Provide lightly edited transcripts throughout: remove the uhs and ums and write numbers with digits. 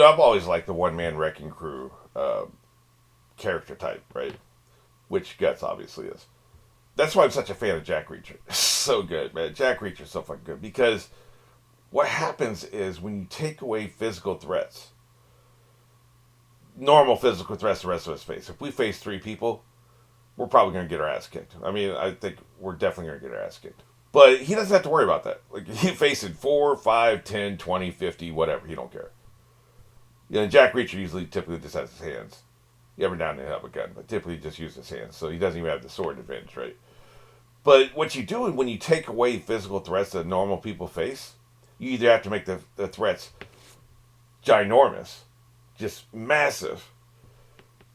I've always liked the one-man wrecking crew character type, right? Which Guts obviously is. That's why I'm such a fan of Jack Reacher. So good, man. Jack Reacher's so fucking good because what happens is when you take away physical threats, normal physical threats the rest of us face. If we face three people, we're probably going to get our ass kicked. I mean, I think we're definitely going to get our ass kicked. But he doesn't have to worry about that. Like, he's facing 4, 5, 10, 20, 50, whatever. He don't care. You know, Jack Reacher usually typically just has his hands. Every now and then he'll have a gun, but typically he just uses his hands. So he doesn't even have the sword advantage, right? But what you do when you take away physical threats that normal people face, you either have to make the threats ginormous, just massive,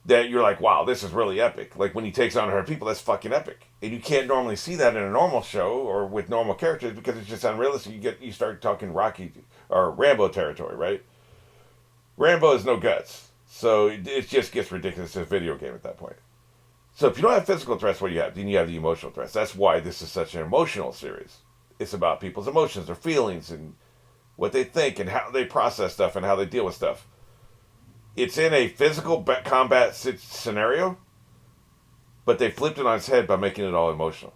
that you're like, wow, this is really epic. Like when he takes on 100 people, that's fucking epic. And you can't normally see that in a normal show or with normal characters because it's just unrealistic. You start talking Rocky or Rambo territory, right? Rambo has no guts. So it just gets ridiculous as a video game at that point. So if you don't have physical threats, what do you have? Then you have the emotional threats. That's why this is such an emotional series. It's about people's emotions, their feelings, and what they think and how they process stuff and how they deal with stuff. It's in a physical combat scenario, but they flipped it on its head by making it all emotional.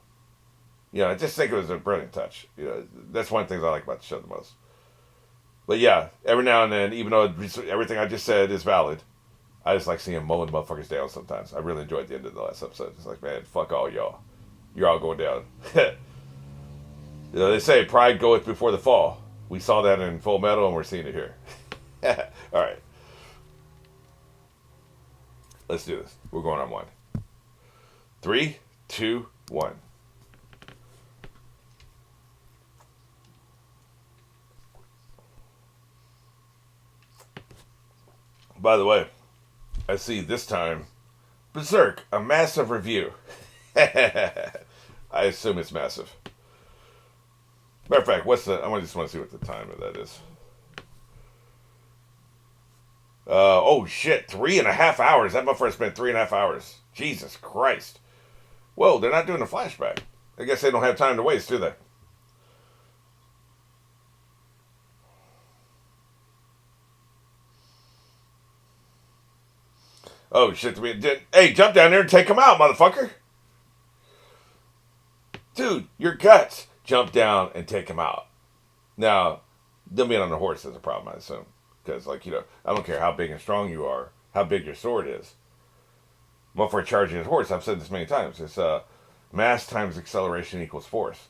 You know, I just think it was a brilliant touch. You know, that's one of the things I like about the show the most. But yeah, every now and then, even though everything I just said is valid, I just like seeing him mowing motherfuckers down sometimes. I really enjoyed the end of the last episode. It's like, man, fuck all y'all. You're all going down. You know, they say pride goeth before the fall. We saw that in Fullmetal and we're seeing it here. All right. Let's do this. We're going on one. 3, 2, 1. By the way, I see this time Berserk, a massive review. I assume it's massive. Matter of fact, I just want to see what the time of that is. Oh shit, 3.5 hours. That motherfucker spent 3.5 hours. Jesus Christ. Whoa, they're not doing a flashback. I guess they don't have time to waste, do they? Oh shit, hey, jump down there and take him out, motherfucker. Dude, your guts. Jump down and take him out. Now, them being on the horse is a problem, I assume. Because, like, you know, I don't care how big and strong you are, how big your sword is. Motherfucker charging his horse, I've said this many times. It's mass times acceleration equals force.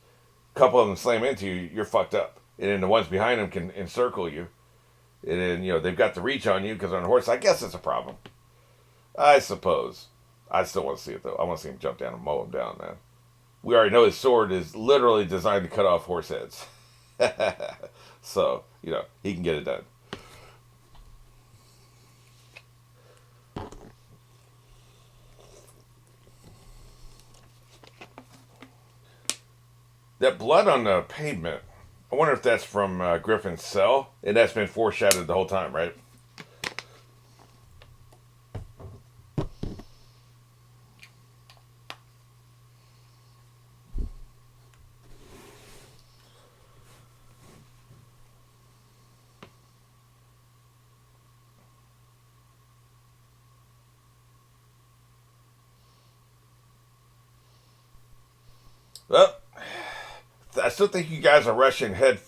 A couple of them slam into you, you're fucked up. And then the ones behind them can encircle you. And then, you know, they've got the reach on you because they're on a horse. I guess it's a problem. I suppose. I still want to see it, though. I want to see him jump down and mow him down, man. We already know his sword is literally designed to cut off horse heads. So, you know, he can get it done. That blood on the pavement, I wonder if that's from Griffin's cell. And that's been foreshadowed the whole time, right? Well, I still think you guys are rushing head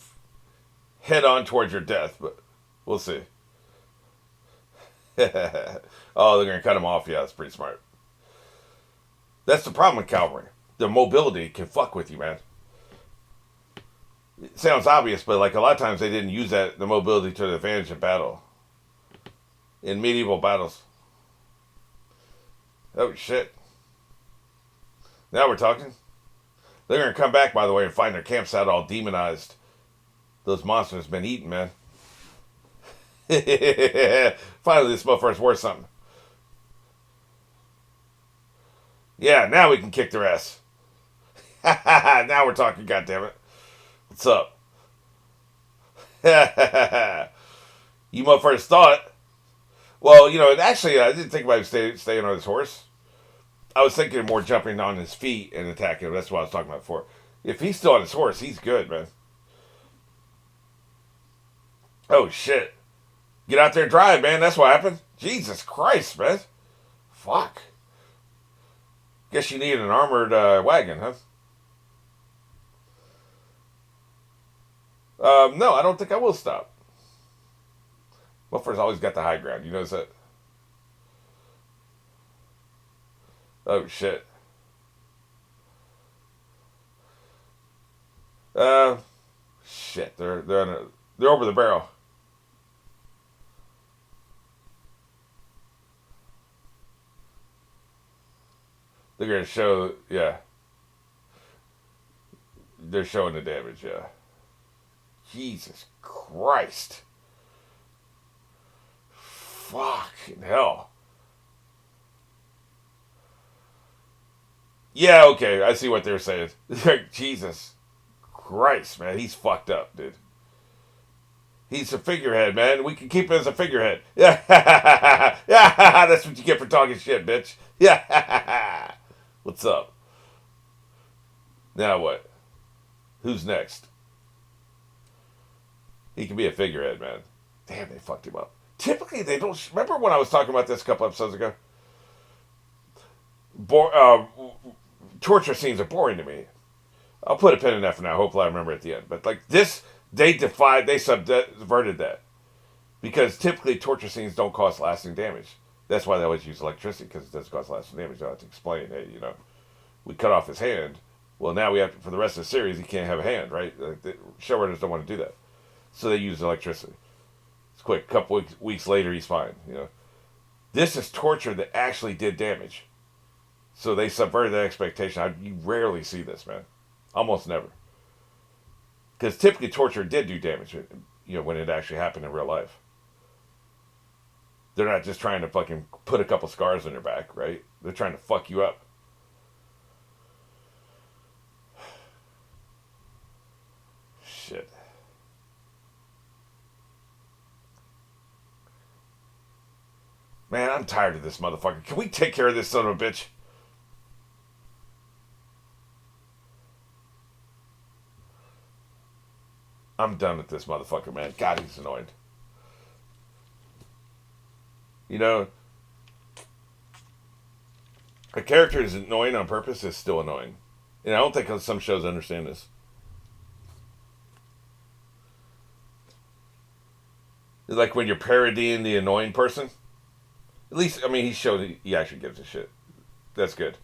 on towards your death, but we'll see. Oh, they're gonna cut him off. Yeah, that's pretty smart. That's the problem with cavalry. The mobility can fuck with you, man. It sounds obvious, but like a lot of times they didn't use the mobility to their advantage in battle. In medieval battles. Oh shit. Now we're talking. They're gonna come back, by the way, and find their campsite all demonized. Those monsters been eaten, man. Finally, this motherfucker's worth something. Yeah, now we can kick their ass. Now we're talking, goddammit. What's up? You motherfuckers thought. Well, you know, actually, I didn't think about him staying on his horse. I was thinking more jumping on his feet and attacking him. That's what I was talking about before. If he's still on his horse, he's good, man. Oh, shit. Get out there and drive, man. That's what happened. Jesus Christ, man. Fuck. Guess you need an armored wagon, huh? No, I don't think I will stop. Muffler's always got the high ground. You notice that? Oh shit. Uh, shit. They're over the barrel. They're gonna show. Yeah, they're showing the damage. Yeah. Jesus Christ. Fucking hell. Yeah, okay, I see what they're saying. Jesus Christ, man, he's fucked up, dude. He's a figurehead, man. We can keep him as a figurehead. Yeah, yeah, that's what you get for talking shit, bitch. Yeah. What's up? Now what? Who's next? He can be a figurehead, man. Damn, they fucked him up. Typically, they don't. Remember when I was talking about this a couple episodes ago? Torture scenes are boring to me. I'll put a pin in that for now. Hopefully, I remember at the end. But like this, they subverted that because typically torture scenes don't cause lasting damage. That's why they always use electricity because it doesn't cause lasting damage. I have to explain, hey, we cut off his hand. Well, now we have to, for the rest of the series, he can't have a hand, right? Like the showrunners don't want to do that, so they use electricity. It's quick. A couple weeks later, he's fine. This is torture that actually did damage. So they subverted that expectation. You rarely see this, man. Almost never. Because typically torture did do damage, when it actually happened in real life. They're not just trying to fucking put a couple scars on your back, right? They're trying to fuck you up. Shit. Man, I'm tired of this motherfucker. Can we take care of this son of a bitch? I'm done with this motherfucker, man. God, he's annoying. You know, a character is annoying on purpose is still annoying. And I don't think some shows understand this. It's like when you're parodying the annoying person. At least, I mean, he showed he actually gives a shit. That's good.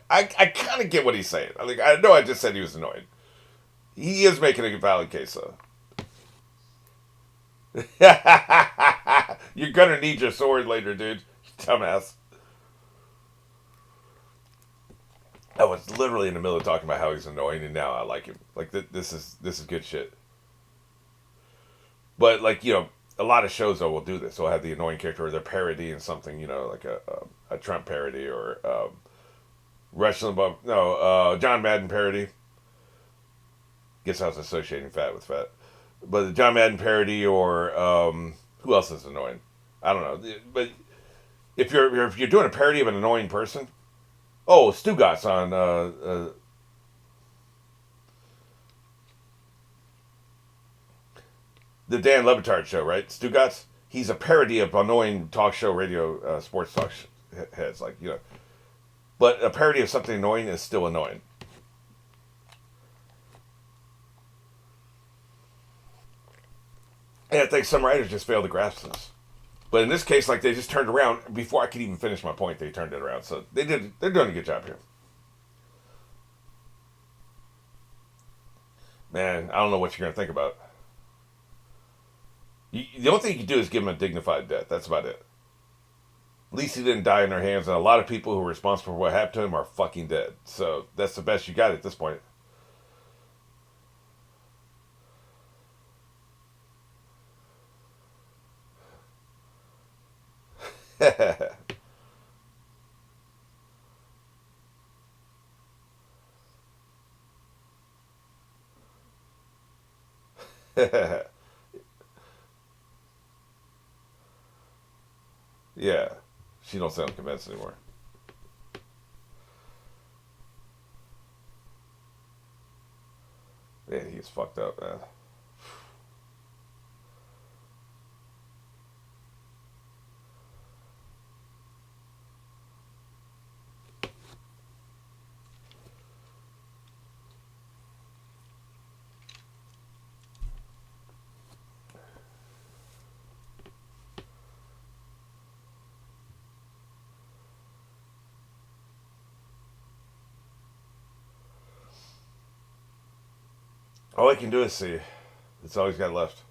I kind of get what he's saying. I know I just said he was annoying. He is making a valid case, though. You're gonna need your sword later, dude. You dumbass. I was literally in the middle of talking about how he's annoying, and now I like him. Like this is good shit. But like a lot of shows though will do this. They'll have the annoying character or they're parodying something. Like a Trump parody or John Madden parody. Guess I was associating fat with fat, but the John Madden parody or who else is annoying? I don't know. But if you're doing a parody of an annoying person, oh, Stugatz on the Dan Levitard show, right? Stugatz. He's a parody of annoying talk show radio sports talk heads, But a parody of something annoying is still annoying. And I think some writers just fail to grasp this. But in this case, like they just turned around before I could even finish my point. They turned it around, so they're doing a good job here. Man, I don't know what you're gonna think about. The only thing you can do is give him a dignified death. That's about it. At least he didn't die in their hands, and a lot of people who are responsible for what happened to him are fucking dead. So that's the best you got at this point. Yeah, she don't sound convinced anymore. Yeah, he's fucked up, man. All I can do is see. That's all he's got left.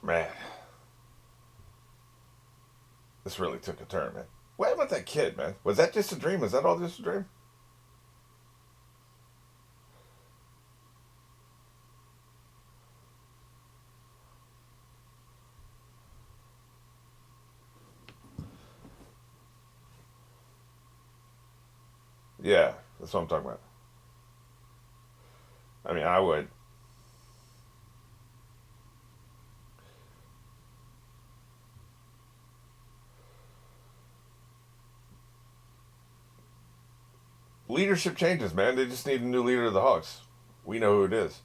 Man, this really took a turn, man. What about that kid, man? Was that just a dream? Was that all just a dream? Yeah, that's what I'm talking about. I mean, I would. Leadership changes, man. They just need a new leader of the Hawks. We know who it is.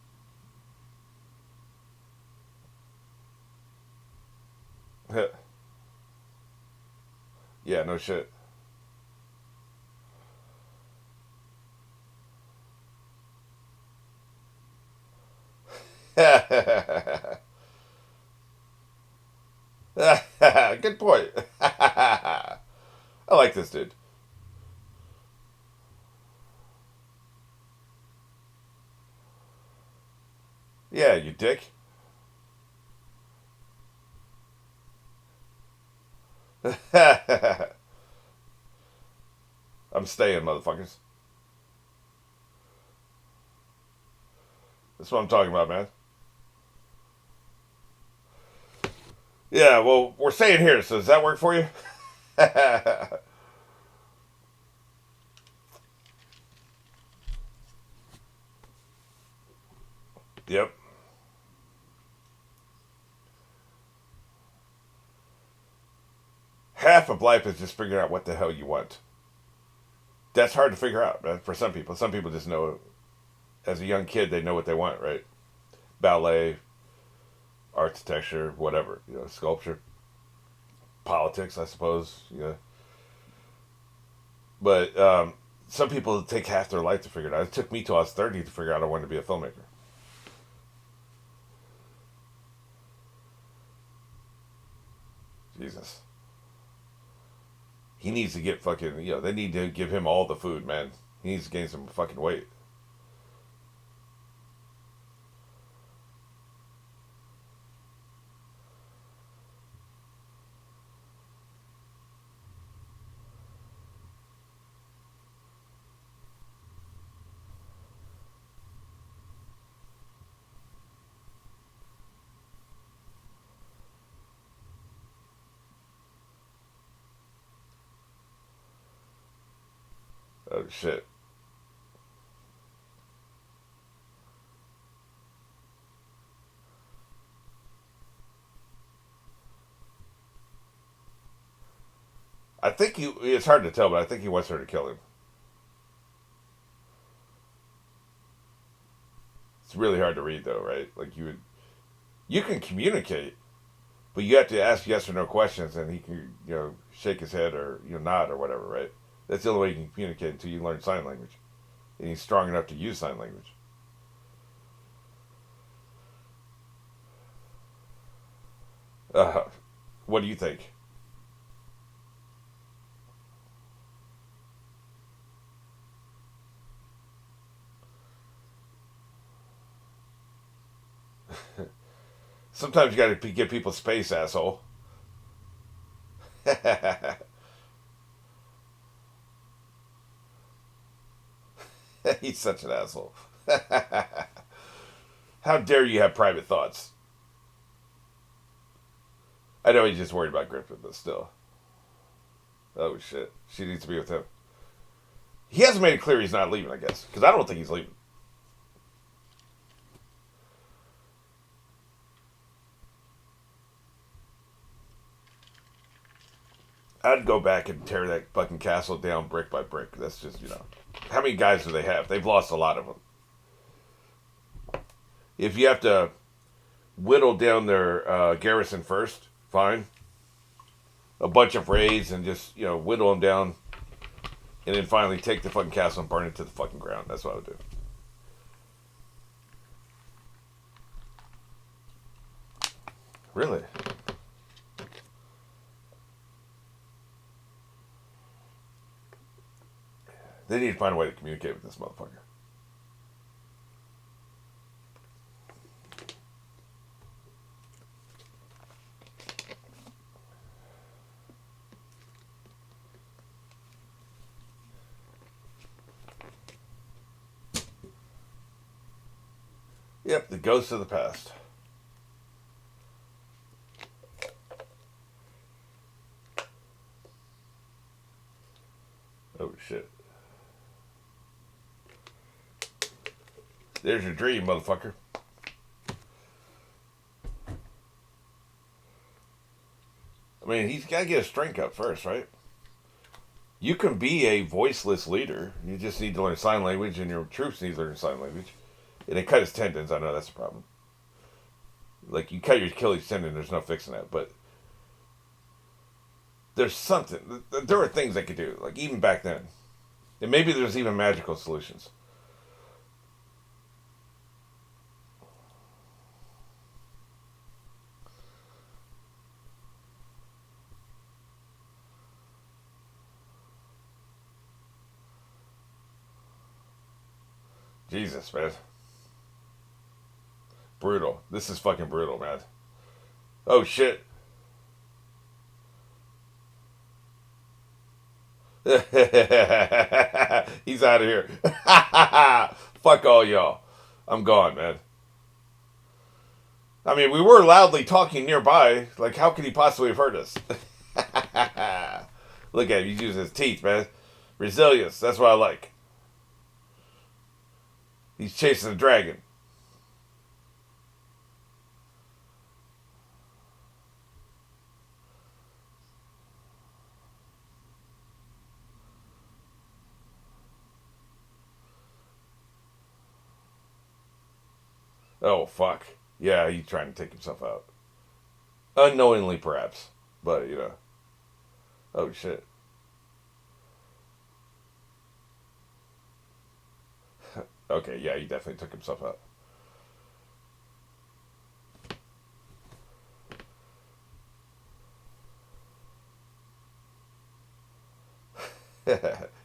Yeah, no shit. Good point. I like this dude. Yeah, you dick. I'm staying, motherfuckers. That's what I'm talking about, man. Yeah, well, we're staying here, so does that work for you? Yep. Half of life is just figuring out what the hell you want. That's hard to figure out, man, for some people. Some people just know, as a young kid, they know what they want, right? Ballet, architecture, whatever, sculpture, politics, I suppose, But some people take half their life to figure it out. It took me till I was 30 to figure out I wanted to be a filmmaker. Jesus. He needs to get fucking, they need to give him all the food, man. He needs to gain some fucking weight. Oh, shit. I think it's hard to tell, but I think he wants her to kill him. It's really hard to read, though, right? Like, you can communicate, but you have to ask yes or no questions, and he can, shake his head or, nod or whatever, right? That's the only way you can communicate until you learn sign language. And he's strong enough to use sign language. Uh, what do you think? Sometimes you got to give people space, asshole. He's such an asshole. How dare you have private thoughts? I know he's just worried about Griffin, but still. Oh shit. She needs to be with him. He hasn't made it clear he's not leaving, I guess. Because I don't think he's leaving. I'd go back and tear that fucking castle down brick by brick. That's just, How many guys do they have? They've lost a lot of them. If you have to whittle down their garrison first, fine. A bunch of raids and just, whittle them down. And then finally take the fucking castle and burn it to the fucking ground. That's what I would do. Really? They need to find a way to communicate with this motherfucker. Yep, the ghosts of the past. Oh, shit. There's your dream, motherfucker. I mean, he's got to get his strength up first, right? You can be a voiceless leader. You just need to learn sign language, and your troops need to learn sign language. And they cut his tendons. I know that's a problem. Like, you cut your Achilles tendon, there's no fixing that. But there's something. There are things they could do, like, even back then. And maybe there's even magical solutions. Jesus, man. Brutal. This is fucking brutal, man. Oh, shit. He's out of here. Fuck all y'all. I'm gone, man. I mean, we were loudly talking nearby. Like, how could he possibly have heard us? Look at him. He's using his teeth, man. Resilience. That's what I like. He's chasing a dragon. Oh, fuck. Yeah, he's trying to take himself out. Unknowingly, perhaps. But, Oh, shit. Okay, yeah, he definitely took himself out.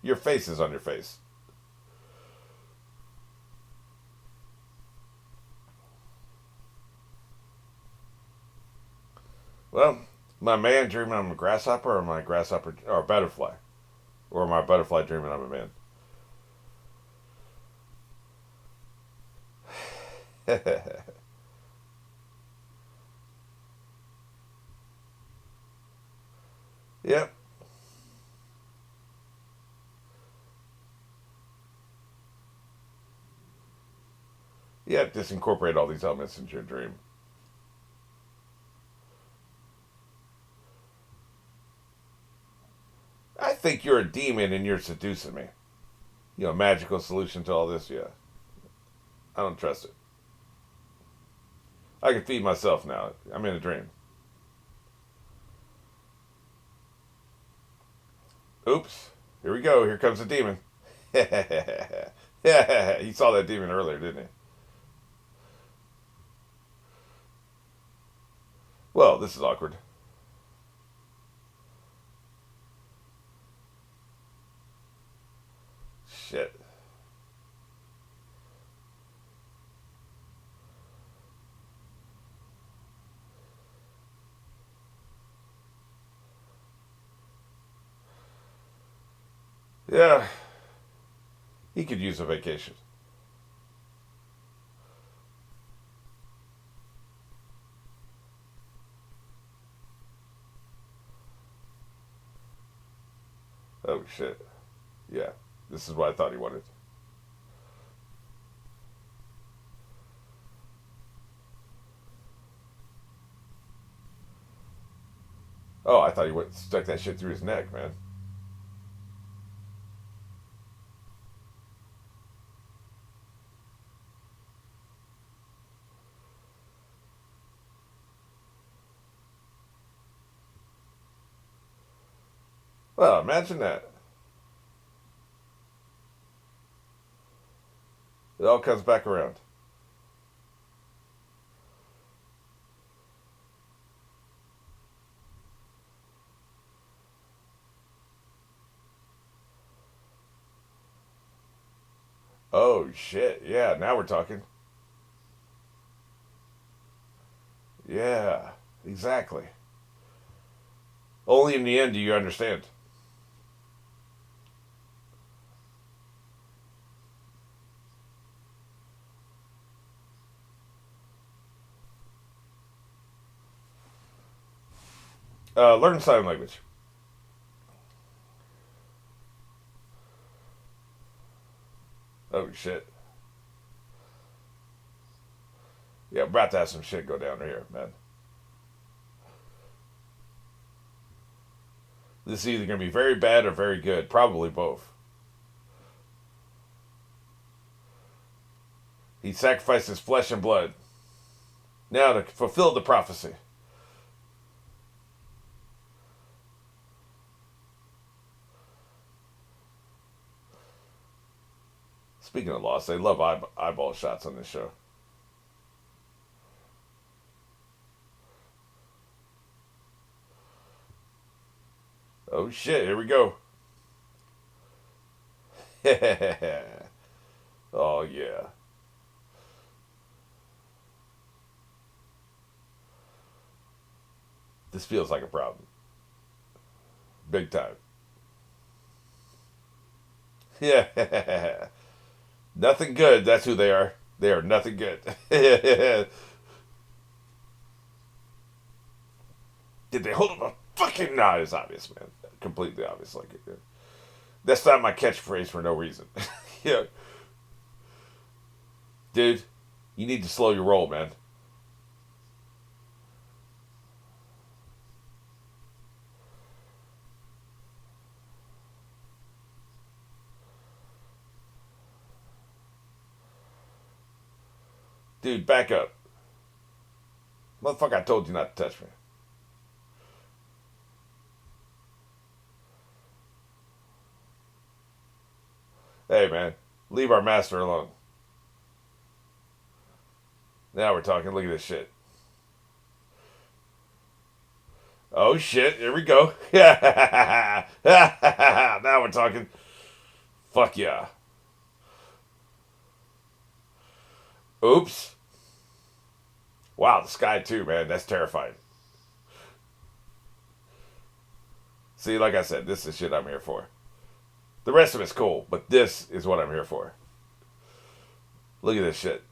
Your face is on your face. Well, my man dreaming I'm a grasshopper, or my grasshopper, or a butterfly? Or my butterfly dreaming I'm a man? Yep. Yep, just incorporate all these elements into your dream. I think you're a demon and you're seducing me. Magical solution to all this, yeah. I don't trust it. I can feed myself now. I'm in a dream. Oops. Here we go. Here comes the demon. Yeah, he saw that demon earlier, didn't he? Well, this is awkward. Shit. Yeah, he could use a vacation. Oh, shit. Yeah. This is what I thought he wanted. Oh, I thought he would stuck that shit through his neck, man. Well, imagine that. It all comes back around. Oh shit! Yeah, now we're talking. Yeah, exactly. Only in the end do you understand. Learn sign language. Oh shit! Yeah, I'm about to have some shit go down here, man. This is either gonna be very bad or very good. Probably both. He sacrificed his flesh and blood now to fulfill the prophecy. Speaking of loss, they love eyeball shots on this show. Oh shit! Here we go. Oh yeah. This feels like a problem. Big time. Yeah. Nothing good. That's who they are. They are nothing good. Did they hold him a fucking? Nah, it's obvious, man. Completely obvious. Like that's not my catchphrase for no reason. Yeah, dude, you need to slow your roll, man. Dude, back up, motherfucker. I told you not to touch me. Hey, man, leave our master alone. Now we're talking. Look at this shit. Oh shit! Here we go. Yeah. Now we're talking. Fuck yeah. Oops. Wow, the sky too, man. That's terrifying. See, like I said, this is shit I'm here for. The rest of it's cool, but this is what I'm here for. Look at this shit.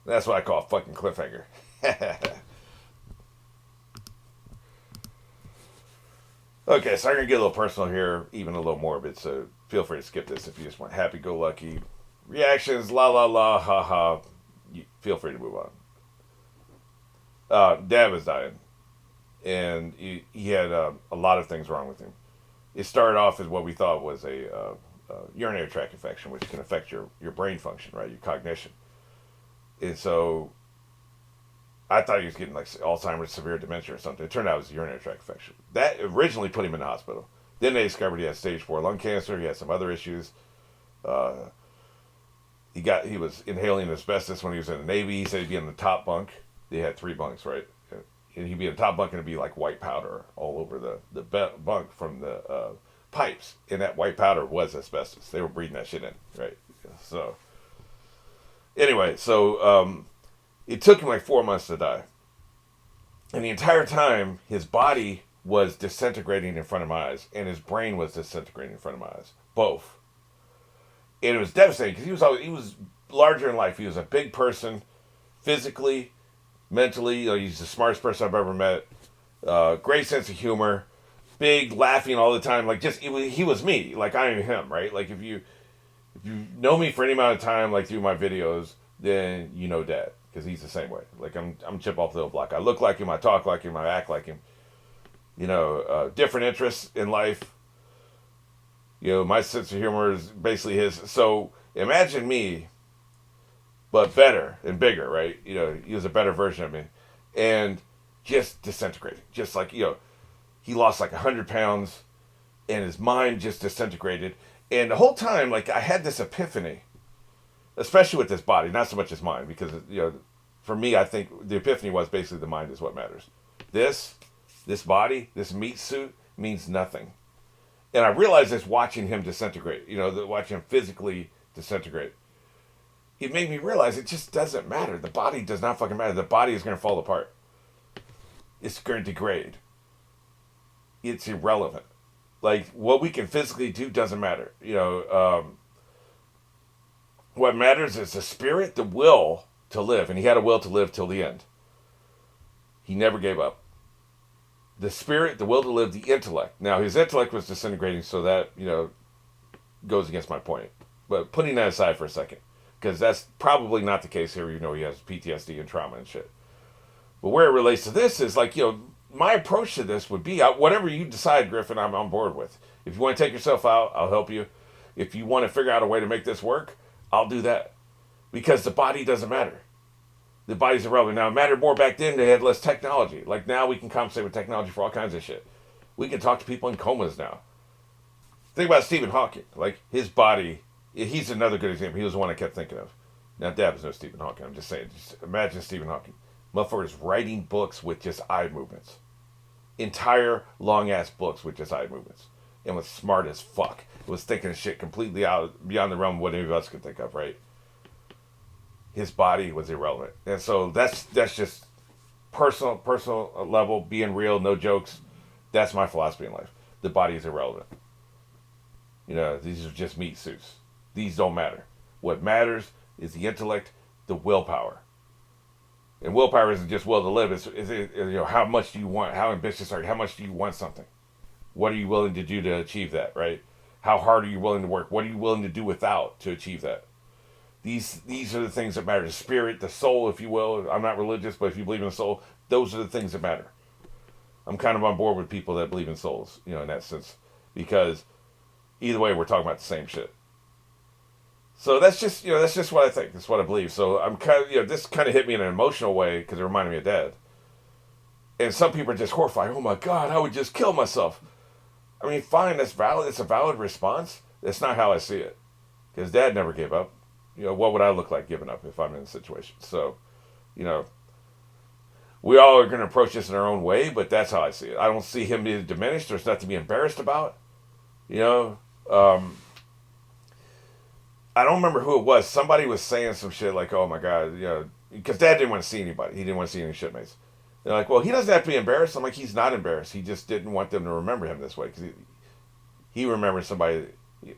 That's what I call a fucking cliffhanger. Okay, so I'm gonna get a little personal here, even a little morbid. So feel free to skip this if you just want happy-go-lucky reactions. La la la, ha ha. You feel free to move on. Dad was dying, and he had a lot of things wrong with him. It started off as what we thought was a urinary tract infection, which can affect your brain function, right, your cognition. And so I thought he was getting like Alzheimer's, severe dementia, or something. It turned out it was a urinary tract infection. That originally put him in the hospital. Then they discovered he had stage 4 lung cancer. He had some other issues. Uh, he was inhaling asbestos when he was in the Navy. He said he'd be in the top bunk. They had 3 bunks, right? And he'd be in the top bunk and it'd be like white powder all over the bunk from the pipes. And that white powder was asbestos. They were breathing that shit in, right? So anyway, it took him like 4 months to die. And the entire time, his body was disintegrating in front of my eyes, and his brain was disintegrating in front of my eyes. Both. And it was devastating because he was larger in life. He was a big person, physically, mentally. He's the smartest person I've ever met. Great sense of humor. big, laughing all the time. Like, he was me. Like, I am him, right? Like, if you know me for any amount of time, like through my videos, then you know Dad, because he's the same way. Like, I'm Chip off the old block. I look like him, I talk like him, I act like him. Different interests in life. My sense of humor is basically his. So imagine me, but better and bigger, right? He was a better version of me, and just disintegrated. Just like he lost like 100 pounds, and his mind just disintegrated. And the whole time, like, I had this epiphany, especially with this body, not so much his mind, because for me, I think the epiphany was basically the mind is what matters. This body, this meat suit means nothing. And I realized this watching him disintegrate, watching him physically disintegrate. It made me realize it just doesn't matter. The body does not fucking matter. The body is going to fall apart. It's going to degrade. It's irrelevant. Like, what we can physically do doesn't matter. What matters is the spirit, the will to live. And he had a will to live till the end. He never gave up. The spirit, the will to live, the intellect. Now, his intellect was disintegrating, so that, goes against my point. But putting that aside for a second, because that's probably not the case here. He has PTSD and trauma and shit. But where it relates to this is, like, my approach to this would be, whatever you decide, Griffin, I'm on board with. If you want to take yourself out, I'll help you. If you want to figure out a way to make this work, I'll do that. Because the body doesn't matter. The body's irrelevant. Now, it mattered more back then. They had less technology. Like, now we can compensate with technology for all kinds of shit. We can talk to people in comas now. Think about Stephen Hawking. Like, his body, he's another good example. He was the one I kept thinking of. Now, Dad was no Stephen Hawking. I'm just saying. Just imagine Stephen Hawking. Motherfucker's writing books with just eye movements. Entire long-ass books with just eye movements. And was smart as fuck. Was thinking of shit completely out beyond the realm of what any of us could think of, right? His body was irrelevant. And so that's just personal level, being real, no jokes. That's my philosophy in life. The body is irrelevant. These are just meat suits. These don't matter. What matters is the intellect, the willpower. And willpower isn't just will to live. It's how much do you want? How ambitious are you? How much do you want something? What are you willing to do to achieve that, right? How hard are you willing to work? What are you willing to do without to achieve that? These are the things that matter. The spirit, the soul, if you will. I'm not religious, but if you believe in the soul, those are the things that matter. I'm kind of on board with people that believe in souls, in that sense. Because either way, we're talking about the same shit. So that's just what I think. That's what I believe. So I'm kind of, this kind of hit me in an emotional way because it reminded me of Dad. And some people are just horrified. Oh my God, I would just kill myself. I mean, fine, that's valid. It's a valid response. That's not how I see it. Because Dad never gave up. What would I look like giving up if I'm in a situation? So, we all are going to approach this in our own way, but that's how I see it. I don't see him being diminished. There's nothing to be embarrassed about. I don't remember who it was. Somebody was saying some shit like, oh my God, because Dad didn't want to see anybody. He didn't want to see any shitmates. They're like, well, he doesn't have to be embarrassed. I'm like, he's not embarrassed. He just didn't want them to remember him this way because he remembers somebody,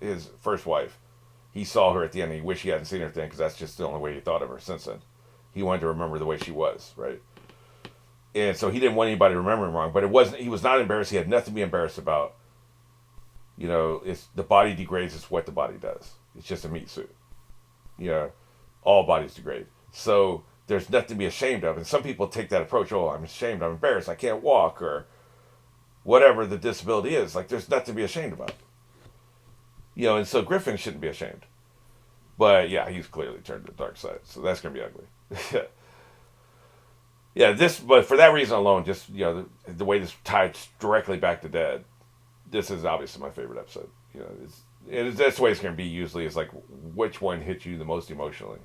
his first wife. He saw her at the end and he wished he hadn't seen her then because that's just the only way he thought of her since then. He wanted to remember the way she was, right? And so he didn't want anybody to remember him wrong, but he was not embarrassed. He had nothing to be embarrassed about. It's the body degrades. It's what the body does. It's just a meat suit. All bodies degrade. So there's nothing to be ashamed of. And some people take that approach. Oh, I'm ashamed. I'm embarrassed. I can't walk or whatever the disability is. Like, there's nothing to be ashamed about. And so Griffin shouldn't be ashamed. But yeah, he's clearly turned to the dark side. So that's going to be ugly. Yeah, but for that reason alone, just, the way this ties directly back to Dad, this is obviously my favorite episode. That's the way it's going to be usually, is like, which one hit you the most emotionally,